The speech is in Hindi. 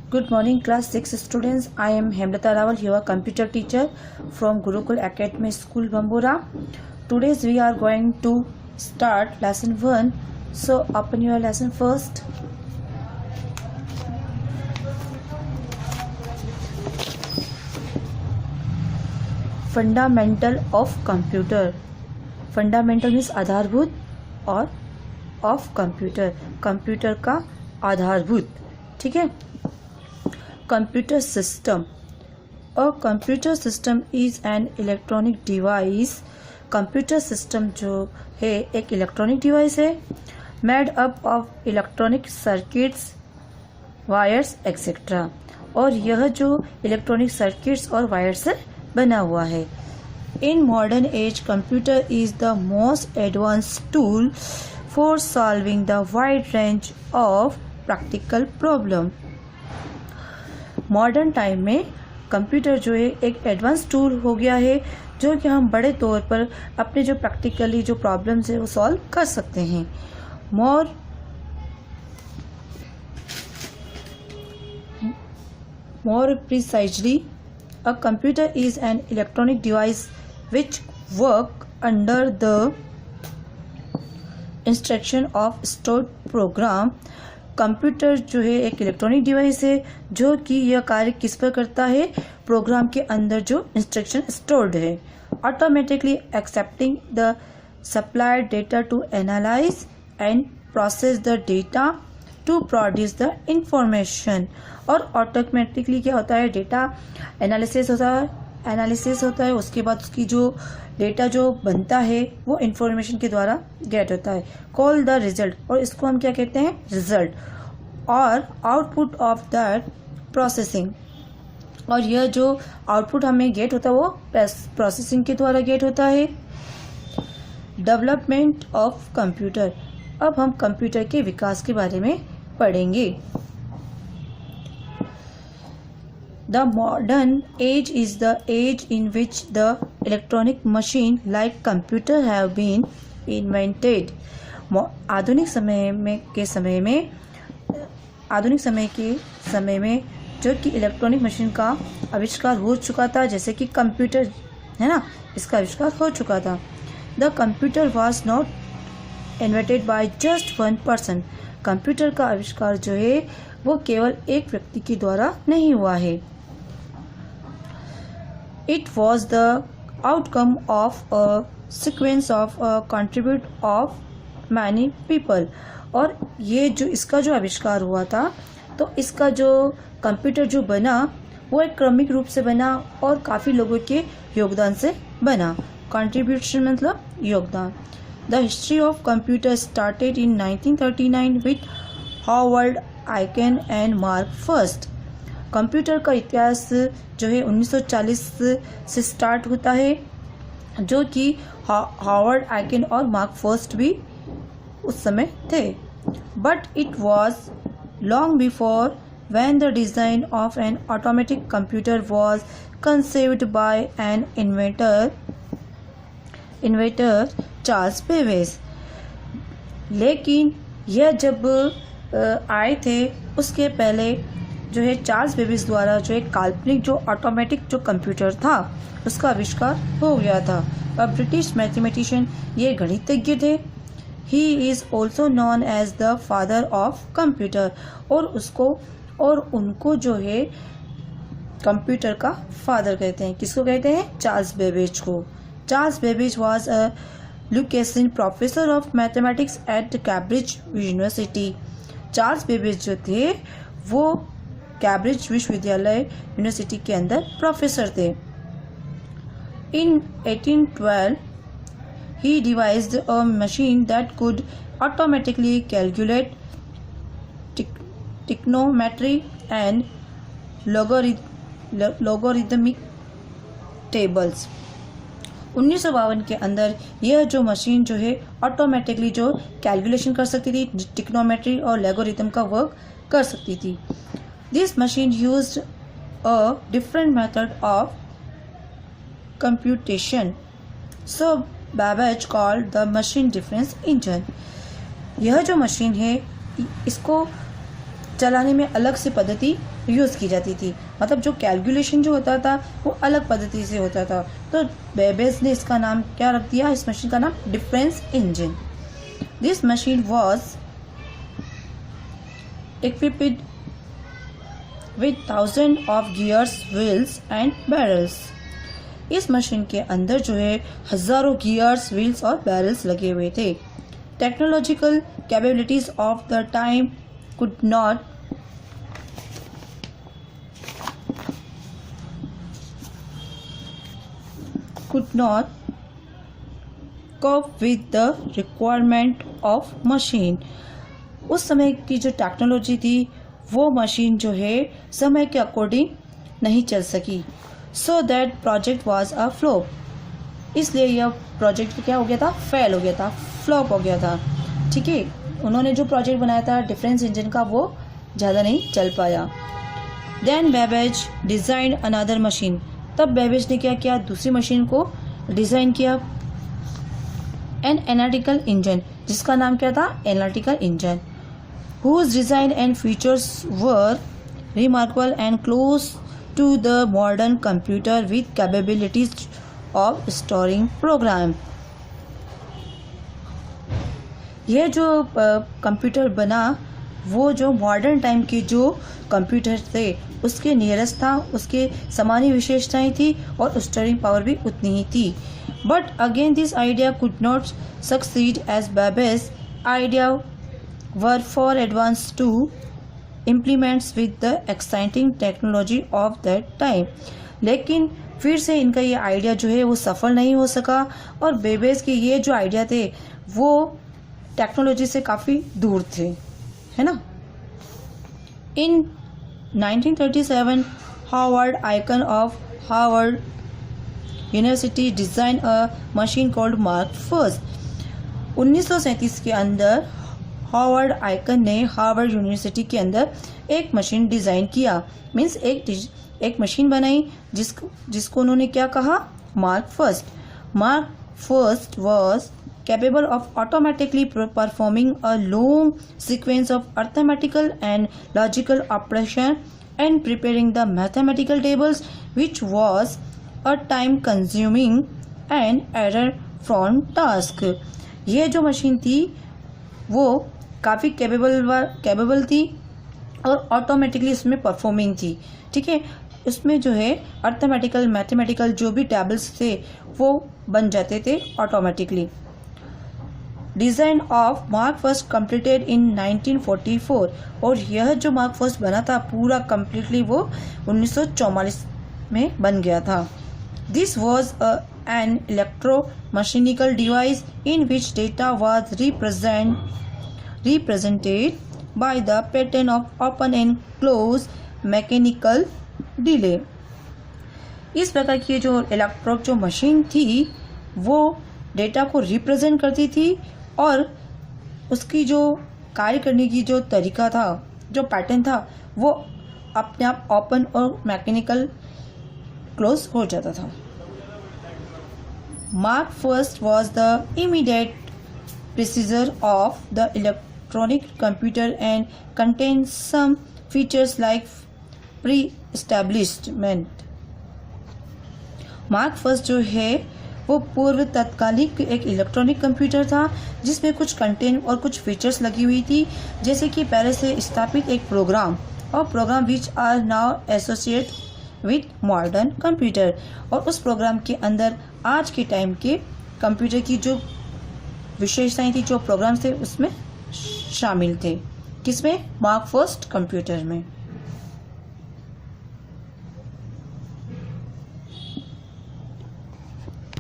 Good morning, class 6 students. I am Hemlata Rawal, your computer teacher from Gurukul Academy School, Bambura. Today we are going to start lesson 1. So open your lesson first. Fundamental of computer. Fundamental means आधारभूत और of computer, कंप्यूटर का आधारभूत. ठीक है. Computer system. A computer system is an electronic device. Computer system जो है एक इलेक्ट्रॉनिक डिवाइस है made up of electronic circuits, wires, etc. और यह जो इलेक्ट्रॉनिक सर्किट्स और वायर्स से बना हुआ है. In modern age, computer is the most advanced tool for solving the wide range of practical problem. Modern time में कंप्यूटर जो है एक एडवांस टूल हो गया है जो कि हम बड़े तौर पर अपने जो प्रैक्टिकली जो प्रॉब्लम्स है वो सॉल्व कर सकते हैं. More precisely a computer is an electronic device which work under the instruction of stored program. Computer जो है एक इलेक्ट्रॉनिक डिवाइस है जो कि यह कार्य किस पर करता है, प्रोग्राम के अंदर जो इंस्ट्रक्शन स्टोर्ड है. Automatically accepting the supplied data to analyse and process the data to produce the information. और ऑटोमेटिकली क्या होता है, डेटा एनालिसिस होता है उसके बाद उसकी जो डेटा जो बनता है वो इंफॉर्मेशन के द्वारा गेट होता है. कॉल द रिजल्ट, और इसको हम क्या कहते हैं, रिजल्ट और आउटपुट ऑफ दैट प्रोसेसिंग. और यह जो आउटपुट हमें गेट होता है वो प्रोसेसिंग के द्वारा गेट होता है. Development of computer. अब हम कंप्यूटर के विकास के बारे में पढ़ेंगे. The modern age is the age in which the electronic machine like computer have been invented. आधुनिक समय के समय में जो कि इलेक्ट्रॉनिक मशीन का आविष्कार हो चुका था, जैसे कि कंप्यूटर है ना, इसका आविष्कार हो चुका था. The computer was not invented by just one person. Computer का आविष्कार जो है वो केवल एक व्यक्ति के द्वारा नहीं हुआ है. It was the outcome of a sequence of a contribute of many people. और ये जो इसका जो आविष्कार हुआ था तो इसका जो कंप्यूटर जो बना वो एक क्रमिक रूप से बना और काफ़ी लोगों के योगदान से बना. कंट्रीब्यूशन मतलब योगदान. The history of computer started in 1939 with Howard Aiken and Mark First. Computer का इतिहास जो है 1940 से स्टार्ट होता है जो कि हावर्ड आइकन और मार्क फर्स्ट भी उस समय थे. But it was long before when the design of an automatic computer was conceived by an inventor Charles Babbage. लेकिन यह जब आए थे उसके पहले जो है चार्ल्स बेबेज द्वारा जो एक काल्पनिक जो ऑटोमेटिक जो कंप्यूटर था उसका आविष्कार हो गया था. अ ब्रिटिश मैथमेटिशियन, ये गणितज्ञ थे. He is also known as the father of computer. और उनको जो है कंप्यूटर का फादर कहते हैं. किसको कहते हैं, चार्ल्स बेबेज को. Charles Babbage was a Lucasian professor of mathematics at Cambridge University. Charles Babbage जो थे वो कैम्ब्रिज विश्वविद्यालय यूनिवर्सिटी के अंदर प्रोफेसर थे. इन 1812 he devised a machine that could automatically calculate trigonometry and logarithmic tables. 1952 के अंदर यह जो मशीन जो है ऑटोमेटिकली जो कैलकुलेशन कर सकती थी, ट्रिग्नोमेट्री और लॉगरिथम का वर्क कर सकती थी. This machine used a different method of computation. So Babbage called the machine difference engine. यह जो मशीन है इसको चलाने में अलग से पद्धति यूज़ की जाती थी, मतलब जो कैलकुलेशन जो होता था वो अलग पद्धति से होता था। तो बेबेज ने इसका नाम क्या रख दिया, इस मशीन का नाम difference engine. This machine was equipped with thousands of gears, wheels and barrels। इस मशीन के अंदर जो है हजारों गियर्स, व्हील्स और बैरल्स लगे हुए थे। Technological capabilities of the time could not cope with the requirement of machine। उस समय की जो टेक्नोलॉजी थी वो मशीन जो है समय के अकॉर्डिंग नहीं चल सकी। So that project was a flop. इसलिए यह प्रोजेक्ट क्या हो गया था, फेल हो गया था, फ्लॉप हो गया था। ठीक है, उन्होंने जो प्रोजेक्ट बनाया था डिफरेंस इंजन का वो ज़्यादा नहीं चल पाया। Then Babbage design another machine. तब बेबेज ने क्या किया, दूसरी मशीन को डिज़ाइन किया, एन एनालिटिकल इंजन, जिसका नाम क्या था, analytical engine, whose design and features were remarkable and close to the modern computer with capabilities of storing program। यह जो कंप्यूटर बना वो जो मॉडर्न टाइम के जो कंप्यूटर थे उसके नियरेस्ट था, उसके सामान्य विशेषताएं थी और स्टोरिंग पावर भी उतनी ही थी। But again this idea could not succeed as Babbage idea were far advanced to implements with the exciting technology of that time। लेकिन फिर से इनका ये आइडिया जो है वो सफल नहीं हो सका और बेबेज के ये जो आइडिया थे वो टेक्नोलॉजी से काफ़ी दूर थे, है ना। इन 1937 Harvard icon of Harvard university design a machine called mark first. 1937 के अंदर हार्वर्ड आइकन ने हार्वर्ड यूनिवर्सिटी के अंदर एक मशीन डिज़ाइन किया, मीन्स एक मशीन बनाई जिसको उन्होंने क्या कहा, mark first. Mark first was capable of automatically performing a long sequence of arithmetical and logical operation and preparing the mathematical tables, which was a time consuming and error prone task। ये जो मशीन थी वो काफ़ी कैपेबल थी और ऑटोमेटिकली उसमें परफॉर्मिंग थी। ठीक है, उसमें जो है अर्थमेटिकल मैथमेटिकल जो भी टेबल्स थे वो बन जाते थे automatically. Design of mark first completed in 1944 और यह जो मार्क फर्स्ट बना था पूरा कम्प्लीटली वो 1944 में बन गया था। This was an electro mechanical device in which data was represented by the pattern of open and close mechanical delay। इस प्रकार की जो इलेक्ट्रॉनिक जो मशीन थी वो डेटा को रिप्रेजेंट करती थी और उसकी जो कार्य करने की जो तरीका था, जो पैटर्न था वो अपने आप ओपन और मैकेनिकल क्लोज हो जाता था। Mark first was the immediate predecessor of the electronic computer and contains some features like pre-establishment। Mark first जो है वो पूर्व तत्कालिक एक इलेक्ट्रॉनिक कंप्यूटर था जिसमें कुछ कंटेंट और कुछ फीचर्स लगी हुई थी, जैसे कि पहले से स्थापित एक प्रोग्राम और program which are now associate with modern computer. और उस प्रोग्राम के अंदर आज के टाइम के कंप्यूटर की जो विशेषताएं थी, जो प्रोग्राम्स थे उसमें शामिल थे। किसमें? मार्क फर्स्ट कंप्यूटर में।